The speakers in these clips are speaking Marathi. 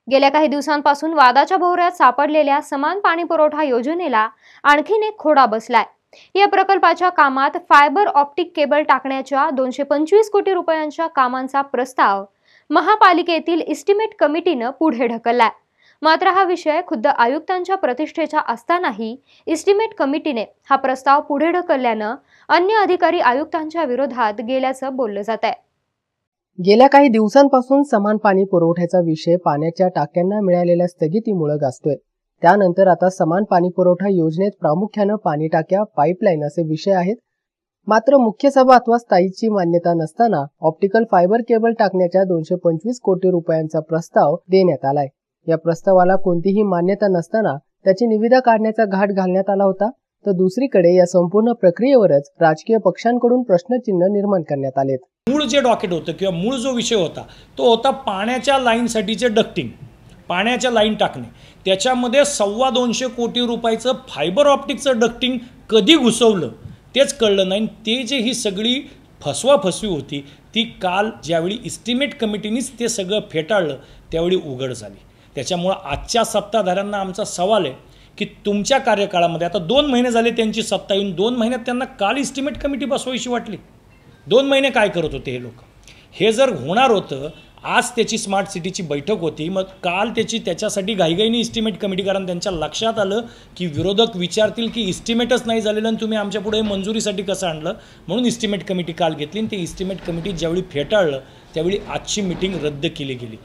गेल्या काही दिवसांपासून वादाच्या भोवऱ्यात सापडलेल्या समान पाणी पुरवठा योजनेला आणखीन एक खोडा बसलाय। या प्रकल्पाच्या कामात फायबर ऑप्टिक केबल टाकण्याच्या 225 कोटी रुपयांच्या कामांचा प्रस्ताव महापालिकेतील एस्टिमेट कमिटीने पुढे ढकललाय। मात्र हा विषय खुद्द आयुक्तांच्या प्रतिष्ठेचा असतानाही एस्टिमेट कमिटीने हा प्रस्ताव पुढे ढकलल्याने अन्य अधिकारी आयुक्तांच्या विरोधात गेल्याचं बोललं जात आहे। गेल्या काही दिवसांपासून समान पाणी पुरवठ्याचा विषय पाण्याच्या टाक्यांना मिळालेल्या स्थगितीमुळे गाजतोय। त्यानंतर आता समान पाणी पुरवठा योजनेत प्रामुख्याने पाणी टाक्या, पाईपलाईन असे विषय आहेत। मात्र मुख्य सभा अथवा स्थायीची मान्यता नसताना ऑप्टिकल फायबर केबल टाकण्याच्या 225 कोटी रुपयांचा प्रस्ताव देण्यात आलाय। या प्रस्तावाला कोणतीही मान्यता नसताना त्याची निविदा काढण्याचा घाट घालण्यात आला होता। तर दुसरीकडे या संपूर्ण प्रक्रियेवरच राजकीय पक्षांकडून प्रश्नचिन्ह निर्माण करण्यात आलेत। मूळ जे डॉकेट होतं किंवा मूळ जो विषय होता तो होता पाण्याच्या लाईनसाठीचे डक्टिंग, पाण्याच्या लाईन टाकणे। त्याच्यामध्ये 225 कोटी रुपयाचं फायबर ऑप्टिकचं डक्टिंग कधी घुसवलं तेच कळलं नाही। ते जे ही सगळी फसवाफसवी होती ती काल ज्यावेळी एस्टिमेट कमिटीनेच ते सगळं फेटाळलं त्यावेळी उघड झाली। त्याच्यामुळे आजच्या सत्ताधाऱ्यांना आमचा सवाल आहे की तुमच्या कार्यकाळामध्ये आता 2 महिने झाले त्यांची सत्ता येऊन, 2 महिन्यात त्यांना काल एस्टिमेट कमिटी बसवायची वाटली? 2 महिने काय करत होते हे लोक? हे जर होणार होतं, आज त्याची स्मार्ट सिटीची बैठक होती, मग काल त्याच्यासाठी घाईघाईने एस्टिमेट कमिटी, कारण त्यांच्या लक्षात आलं की विरोधक विचारतील की एस्टिमेटच नाही झालेलं आणि तुम्ही आमच्या पुढे मंजुरीसाठी कसं आणलं, म्हणून एस्टिमेट कमिटी काल घेतली आणि ते एस्टिमेट कमिटी ज्यावेळी फेटाळलं त्यावेळी आजची मीटिंग रद्द केली गेली।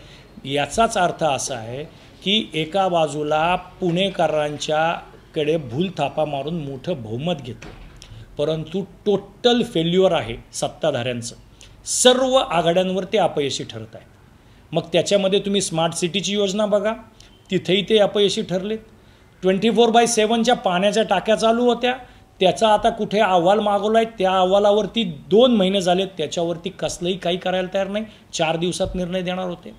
याचाच अर्थ असा आहे की एका बाजूला पुणेकरांच्याकडे भूल थापा मारून मोठं बहुमत घेतलं, परंतु टोटल फेल्युअर आहे सत्ताधाऱ्यांचं। सर्व आघाड्यांवर ते अपयशी ठरत आहे। मग त्याच्यामध्ये तुम्ही स्मार्ट सिटीची योजना बघा, तिथेही ते अपयशी ठरलेत। 24/7च्या पाण्याच्या टाक्या चालू होत्या, त्याचा आता कुठे अहवाल मागवलाय, त्या अहवालावरती 2 महिने झालेत, त्याच्यावरती कसलंही काही करायला तयार नाही। 4 दिवसात निर्णय देणार होते।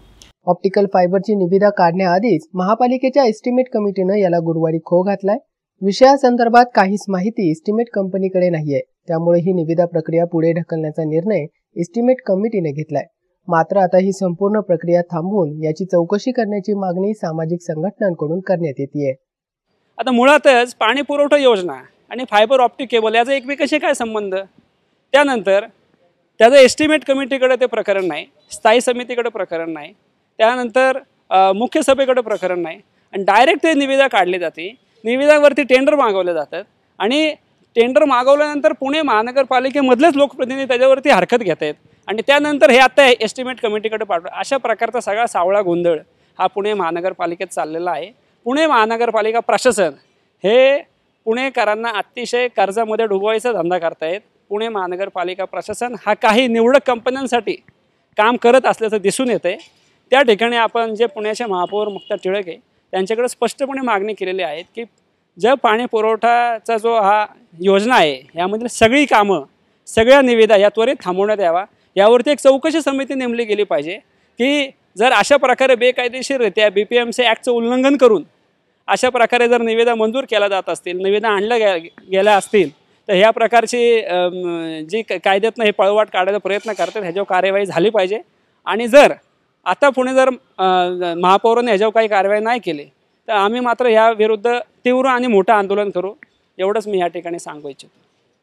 ऑप्टिकल फायबरची निविदा काढण्याआधीच महापालिकेच्या एस्टिमेट कमिटीने याला गुरुवारी खो घातलाय। विषयासंदर्भात काहीच माहिती एस्टिमेट कंपनीकडे नाहीये, त्यामुळे ही निविदा प्रक्रिया पुढे ढकलण्याचा निर्णय एस्टिमेट कमिटीने घेतलाय। मात्र आता ही संपूर्ण प्रक्रिया थांबवून याची चौकशी करण्याची मागणी सामाजिक संघटनांकडून करण्यात येते। आता मुळातच पाणी पुरवठा योजना आणि फायबर ऑप्टिक केबल याचा एकमेकांशी काय संबंध? त्यानंतर त्याचं एस्टिमेट कमिटीकडे ते प्रकरण नाही, स्थायी समितीकडे प्रकरण नाही, त्यानंतर मुख्य सभेकडे प्रकरण नाही, आणि डायरेक्ट ते निविदा काढली जाते। निविदावरती टेंडर मागवले जातात आणि टेंडर मागवल्यानंतर पुणे महानगरपालिकेमधलेच लोकप्रतिनिधी त्याच्यावरती हरकत घेत आहेत आणि त्यानंतर हे आता एस्टिमेट कमिटीकडे पाठवलं। अशा प्रकारचा सगळा सावळा गोंधळ हा पुणे महानगरपालिकेत चाललेला आहे। पुणे महानगरपालिका प्रशासन हे पुणेकरांना अतिशय कर्जामध्ये डुबवायचा धंदा करतायत। पुणे महानगरपालिका प्रशासन हा काही निवडक कंपन्यांसाठी काम करत असल्याचं दिसून येते। त्या ठिकाणी आपण जे पुण्याचे महापौर मुक्ता टिळक आहे त्यांच्याकडे स्पष्टपणे मागणी केलेली आहे की ज्या पाणी पुरवठाचा जो हा योजना आहे यामधील सगळी कामं, सगळ्या निविदा या त्वरित थांबवण्यात यावा। यावरती एक चौकशी समिती नेमली गेली पाहिजे की जर अशा प्रकारे बेकायदेशीररित्या BPMC ॲक्टचं उल्लंघन करून अशा प्रकारे जर निविदा मंजूर केल्या जात असतील, निविदा आणल्या गेल्या असतील, तर ह्या प्रकारची जी कायद्यातनं हे पळवाट काढायचा प्रयत्न करतात ह्याच्यावर कार्यवाही झाली पाहिजे। आणि जर आता पुणे जर महापौरांनी ह्याच्यावर काही कारवाई नाही केली तर आम्ही मात्र या विरुद्ध तीव्र आणि मोठं आंदोलन करू, एवढंच मी या ठिकाणी सांगू इच्छितो।